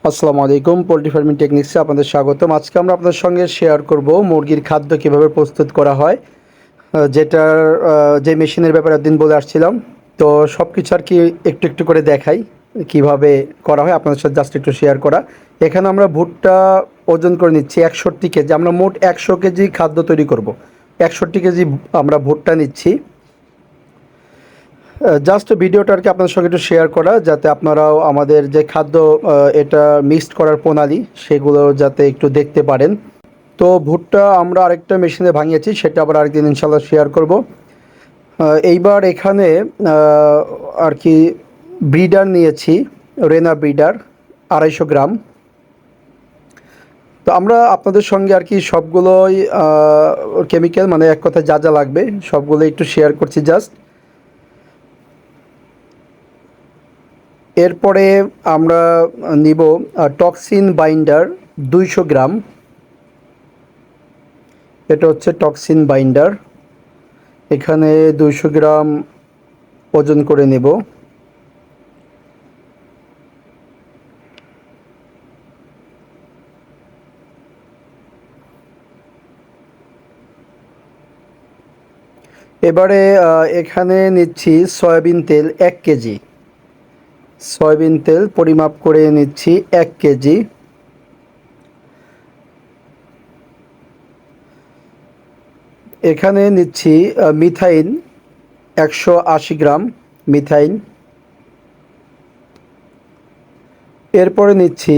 আসসালামু আলাইকুম। Poultry farming টেকনিক্সে আপনাদের স্বাগতম। আজকে আমরা আপনাদের সঙ্গে শেয়ার করব মুরগির খাদ্য কিভাবে প্রস্তুত করা হয়, যেটার যে মেশিনের ব্যাপারে একদিন বলে আসছিলাম। তো সব কিছু আর কি একটু একটু করে দেখাই কিভাবে করা হয়, আপনাদের সাথে জাস্ট একটু শেয়ার করা। এখানে আমরা ভুট্টা ওজন করে নিচ্ছি 61 কেজি। আমরা মোট 100 কেজি খাদ্য তৈরি করব। 61 কেজি আমরা ভুট্টা নিচ্ছি। জাস্ট ভিডিওটা আর কি আপনাদের সঙ্গে একটু শেয়ার করা, যাতে আপনারাও আমাদের যে খাদ্য এটা মিক্সড করার প্রণালী সেগুলো যাতে একটু দেখতে পারেন। তো ভুট্টা আমরা আরেকটা মেশিনে ভাঙিয়েছি, সেটা আবার আরেকদিন ইনশাল্লাহ শেয়ার করব। এইবার এখানে আর কি ব্রিডার নিয়েছি, রেনা ব্রিডার 250 গ্রাম। তো আমরা আপনাদের সঙ্গে আর কি সবগুলোই কেমিক্যাল মানে এক কথায় যা যা লাগবে সবগুলো একটু শেয়ার করছি জাস্ট। এরপরে আমরা নিব টক্সিন বাইন্ডার 200 গ্রাম। এটা হচ্ছে টক্সিন বাইন্ডার, এখানে 200 গ্রাম ওজন করে নেব। এবারে এখানে নিচ্ছি সয়াবিন তেল 1 কেজি। সয়াবিন তেল পরিমাপ করে নিচ্ছি 1 কেজি। এখানে নিচ্ছি মিথাইন 180 গ্রাম মিথাইন। এরপরে নিচ্ছি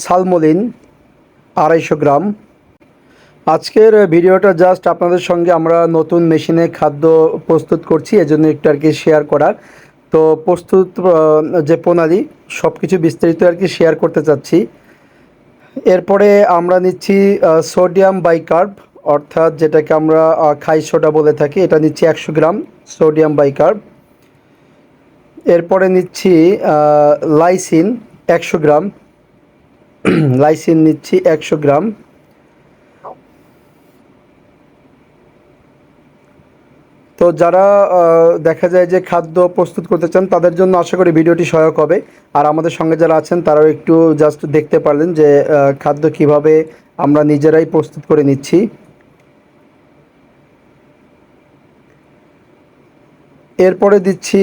সালমোলিন 250 গ্রাম। আজকের ভিডিওটা জাস্ট আপনাদের সঙ্গে আমরা নতুন মেশিনে খাদ্য প্রস্তুত করছি, এজন্য একটু আর কি শেয়ার করার। তো প্রস্তুত যে প্রণালী সব কিছু বিস্তারিত আর কি শেয়ার করতে চাচ্ছি। এরপরে আমরা নিচ্ছি সোডিয়াম বাইকার্ব, অর্থাৎ যেটাকে আমরা খাই সোডা বলে থাকি, এটা নিচ্ছি 100 গ্রাম সোডিয়াম বাইকার্ব। এরপরে নিচ্ছি লাইসিন 100 গ্রাম। লাইসিন নিচ্ছি 100 গ্রাম। তো যারা দেখা যায় যে খাদ্য প্রস্তুত করতে চান তাদের জন্য আশা করি ভিডিওটি সহায়ক হবে। আর আমাদের সঙ্গে যারা আছেন তারাও একটু জাস্ট দেখতে পারলেন যে খাদ্য কিভাবে আমরা নিজেরাই প্রস্তুত করে নিচ্ছি। এরপরে দিচ্ছি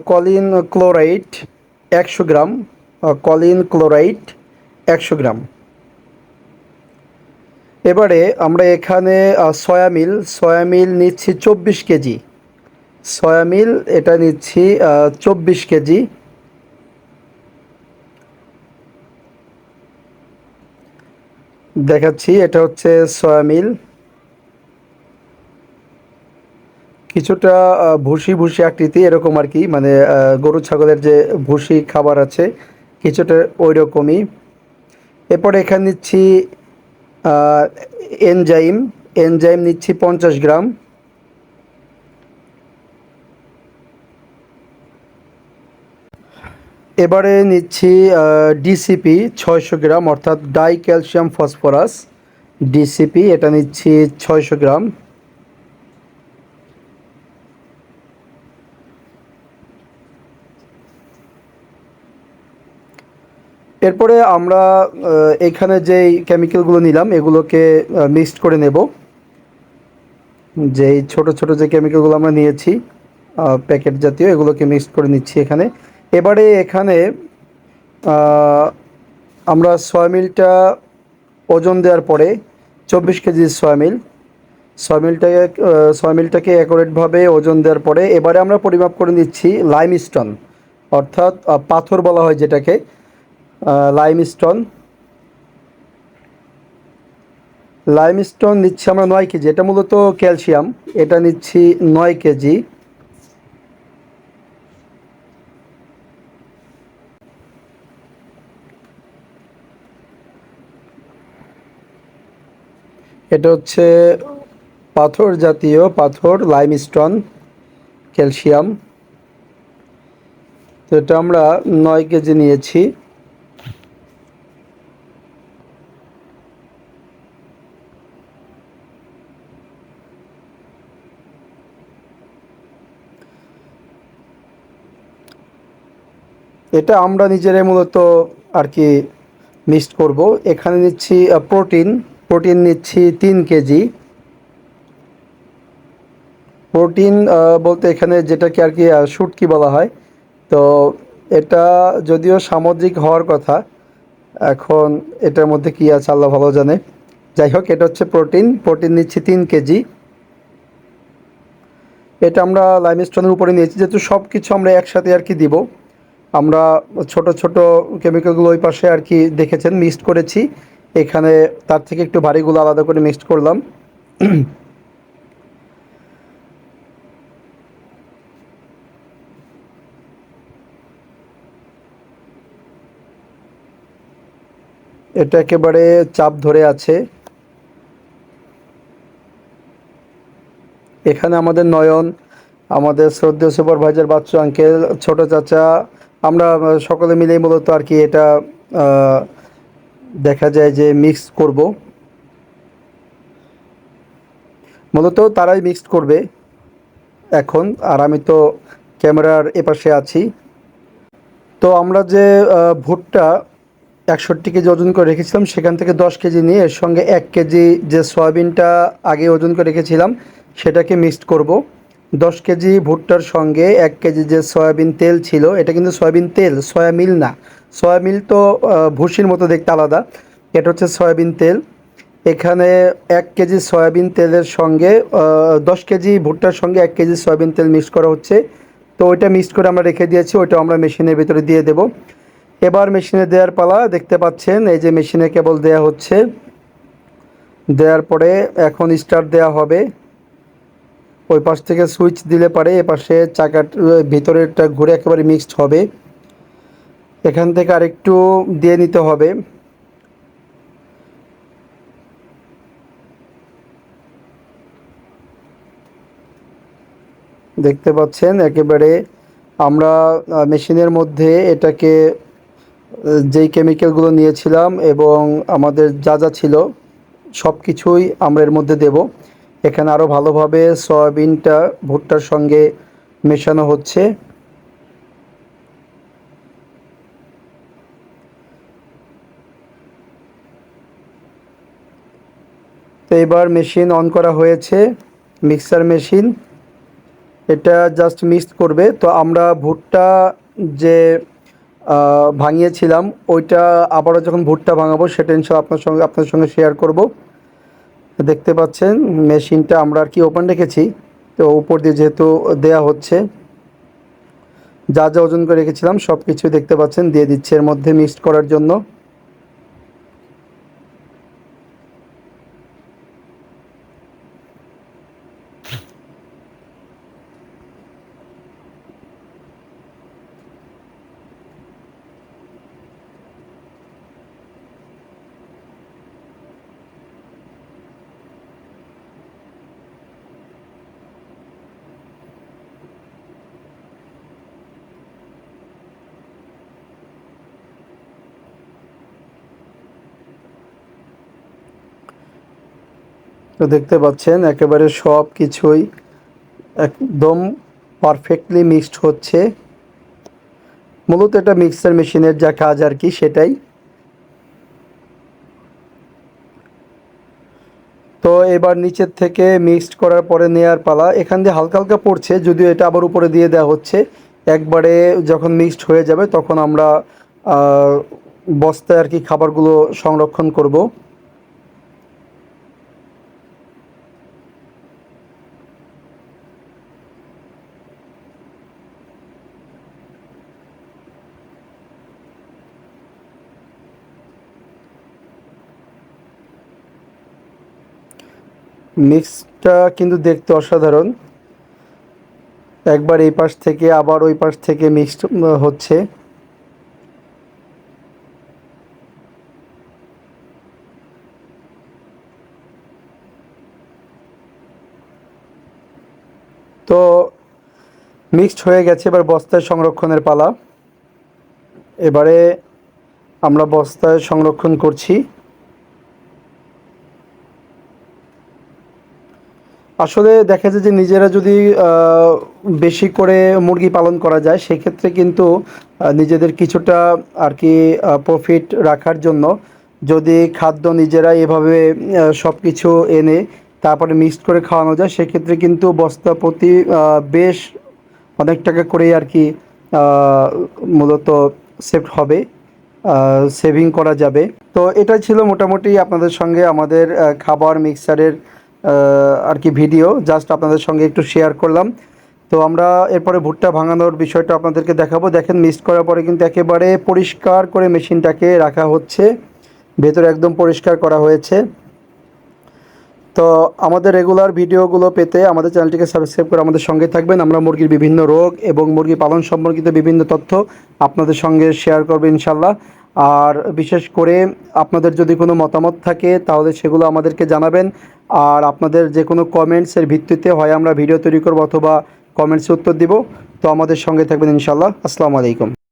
কলিন ক্লোরাইড 100 গ্রাম। কলিন ক্লোরাইড 100 গ্রাম। এবারে আমরা এখানে সয়ামিল নিচ্ছি 24 কেজি। সয়ামিল এটা নিচ্ছি 24 কেজি। দেখাচ্ছি, এটা হচ্ছে সয়ামিল। কিছুটা ভুসি ভুসি আকৃতি এরকম আর কি, মানে গরু ছাগলের যে ভুসি খাবার আছে কিছুটা ওই রকমই। এরপর এখানে নিচ্ছি এনজাইম এনজাইম নিচ্ছি 50 গ্রাম। এবারে নিচ্ছি ডিসিপি 600 গ্রাম, অর্থাৎ ডাই ক্যালসিয়াম ফসফরাস ডিসিপি, এটা নিচ্ছি 600 গ্রাম। এরপরে আমরা এখানে যেই কেমিক্যালগুলো নিলাম এগুলোকে মিক্সড করে নেব। যেই ছোট ছোট যে কেমিক্যালগুলো আমরা নিয়েছি প্যাকেট জাতীয়, এগুলোকে মিক্সড করে নিচ্ছি এখানে। এবারে এখানে আমরা সয়ামিলটা ওজন দেওয়ার পরে 24 কেজি সয়ামিলটাকে অ্যাকুরেটভাবে ওজন দেওয়ার পরে এবারে আমরা পরিমাপ করে নিচ্ছি লাইমস্টোন, অর্থাৎ পাথর বলা হয় যেটাকে, লাইমস্টোন। লাইমস্টোন নিচ্ছি আমরা 9 কেজি, এটা মূলত ক্যালসিয়াম, এটা নিচ্ছি 9 কেজি। এটা হচ্ছে পাথর জাতীয় পাথর, লাইমস্টোন, ক্যালসিয়াম। তো এটা আমরা 9 কেজি নিয়েছি। এটা আমরা নিজেরাই মূলত আর কি মিক্সড করব। এখানে নিচ্ছি প্রোটিন, নিচ্ছি 3 কেজি। প্রোটিন বলতে এখানে যেটাকে আর কি শুটকি বলা হয়। তো এটা যদিও সামুদ্রিক হওয়ার কথা, এখন এটার মধ্যে কি আছে আল্লাহ ভালো জানে। যাই হোক, এটা হচ্ছে প্রোটিন। নিচ্ছি 3 কেজি। এটা আমরা লাইমস্টোনের উপরে নিয়েছি, যেহেতু সব কিছু আমরা একসাথে আর কি দিব। আমরা ছোট ছোট কেমিক্যালগুলো ওই পাশে আর কি দেখেছেন মিক্সড করেছি, এখানে তার থেকে একটু ভারীগুলো আলাদা করে মিক্সড করলাম। এটা একেবারে চাপ ধরে আছে। এখানে আমাদের নয়ন, আমাদের শ্রদ্ধেয় সুপারভাইজার বাচ্চু আঙ্কেল, ছোট চাচা, আমরা সকলে মিলেই মূলত আর কি এটা আহ, দেখা যায় যে মিক্স করব। মূলত তারাই মিক্সড করবে এখন, আর আমি তো ক্যামেরার এপাশে আছি। তো আমরা যে ভুট্টা 61 কেজি ওজন করে রেখেছিলাম, সেখান থেকে 10 কেজি নিয়ে এর সঙ্গে 1 কেজি যে সয়াবিনটা আগে ওজন করে রেখেছিলাম সেটাকে মিক্সড করব। 10 কেজি ভুট্টার সঙ্গে 1 কেজি যে সয়াবিন তেল ছিল, এটা কিন্তু সয়াবিন তেল, সয়া মিল না। সয়া মিল তো ভুসির মতো দেখতে আলাদা, এটা হচ্ছে সয়াবিন তেল। এখানে 1 কেজি সয়াবিন তেলের সঙ্গে 10 কেজি ভুট্টার সঙ্গে 1 কেজি সয়াবিন তেল মিক্স করা হচ্ছে। তো ওইটা মিক্সড করে আমরা রেখে দিয়েছি, ওইটা আমরা মেশিনের ভিতরে দিয়ে দেব। এবার মেশিনে দেওয়ার পালা। দেখতে পাচ্ছেন এই যে মেশিনে কেবল দেয়া হচ্ছে, দেওয়ার পরে এখন স্টার্ট দেওয়া হবে। ওই পাশ থেকে সুইচ দিলে পারে এ পাশে চাকার ভিতরেরটা ঘুরে একেবারে মিক্সড হবে। এখান থেকে আরেকটু দিয়ে নিতে হবে। দেখতে পাচ্ছেন একেবারে আমরা মেশিনের মধ্যে এটাকে যেই কেমিক্যালগুলো নিয়েছিলাম এবং আমাদের যা যা ছিল সব কিছুই আমরা এর মধ্যে দেব। এখানে আরও ভালোভাবে সয়াবিনটা ভুট্টার সঙ্গে মেশানো হচ্ছে। তো এবার মেশিন অন করা হয়েছে, মিক্সার মেশিন। এটা জাস্ট মিক্স করবে। তো আমরা ভুট্টা যে ভাঙিয়েছিলাম, ওইটা আবারও যখন ভুট্টা ভাঙাবো সেটা ইনশাল্লাহ আপনার সঙ্গে শেয়ার করব। দেখতে পাচ্ছেন মেশিনটা আমরা আর কি ওপেন রেখেছি, তো উপর দিয়ে যেহেতু দেয়া হচ্ছে, যা যা ওজন করে রেখেছিলাম সব কিছুই দেখতে পাচ্ছেন দিয়ে দিচ্ছে এর মধ্যে মিক্সড করার জন্য। তো দেখতে পাচ্ছেন একেবারে সব কিছুই একদম পারফেক্টলি মিক্সড হচ্ছে। মূলত এটা মিক্সার মেশিনের যা কাজ আর কি সেটাই। তো এবার নিচের থেকে মিক্সড করার পরে নেয়ার পালা। এখান দিয়ে হালকা হালকা পড়ছে, যদিও এটা আবার উপরে দিয়ে দেওয়া হচ্ছে। একবারে যখন মিক্সড হয়ে যাবে তখন আমরা বস্তায় আর কি খাবারগুলো সংরক্ষণ করব। মিক্সটা কিন্তু দেখতে অসাধারণ। একবার এই পাশ থেকে আবার ওই পাশ থেকে মিক্সড হচ্ছে। তো মিক্সড হয়ে গেছে, এবার বস্তায় সংরক্ষণের পালা। এবারে আমরা বস্তায় সংরক্ষণ করছি। আসলে দেখা যায় যে নিজেরা যদি বেশি করে মুরগি পালন করা যায় সেক্ষেত্রে কিন্তু নিজেদের কিছুটা আর কি প্রফিট রাখার জন্য যদি খাদ্য নিজেরা এভাবে সব কিছু এনে তারপরে মিক্সড করে খাওয়ানো যায় সেক্ষেত্রে কিন্তু বস্তা প্রতি বেশ অনেক টাকা করেই আর কি আহ, মূলত সেভ হবে, সেভিং করা যাবে। তো এটাই ছিল মোটামুটি আপনাদের সঙ্গে আমাদের খাবার মিক্সারের আর কি ভিডিও জাস্ট আপনাদের সঙ্গে একটু শেয়ার করলাম। তো আমরা এরপরে ভুট্টা ভাঙানোর বিষয়টা আপনাদেরকে দেখাবো। দেখেন মিক্সড করার পরে কিন্তু একেবারে পরিষ্কার করে মেশিনটাকে রাখা হচ্ছে, ভেতরে একদম পরিষ্কার করা হয়েছে। তো আমাদের রেগুলার ভিডিওগুলো পেতে আমাদের চ্যানেলটিকে সাবস্ক্রাইব করে আমাদের সঙ্গে থাকবেন। আমরা মুরগির বিভিন্ন রোগ এবং মুরগি পালন সম্পর্কিত বিভিন্ন তথ্য আপনাদের সঙ্গে শেয়ার করব ইনশাল্লাহ। আর বিশেষ করে আপনাদের যদি কোনো মতামত থাকে তাহলে সেগুলো আমাদেরকে জানাবেন। আর আপনাদের যে কোনো কমেন্টসের ভিত্তিতে হয় আমরা ভিডিও তৈরি করব অথবা কমেন্টসে উত্তর দিব। তো আমাদের সঙ্গে থাকবেন ইনশাল্লাহ। আসসালামু আলাইকুম।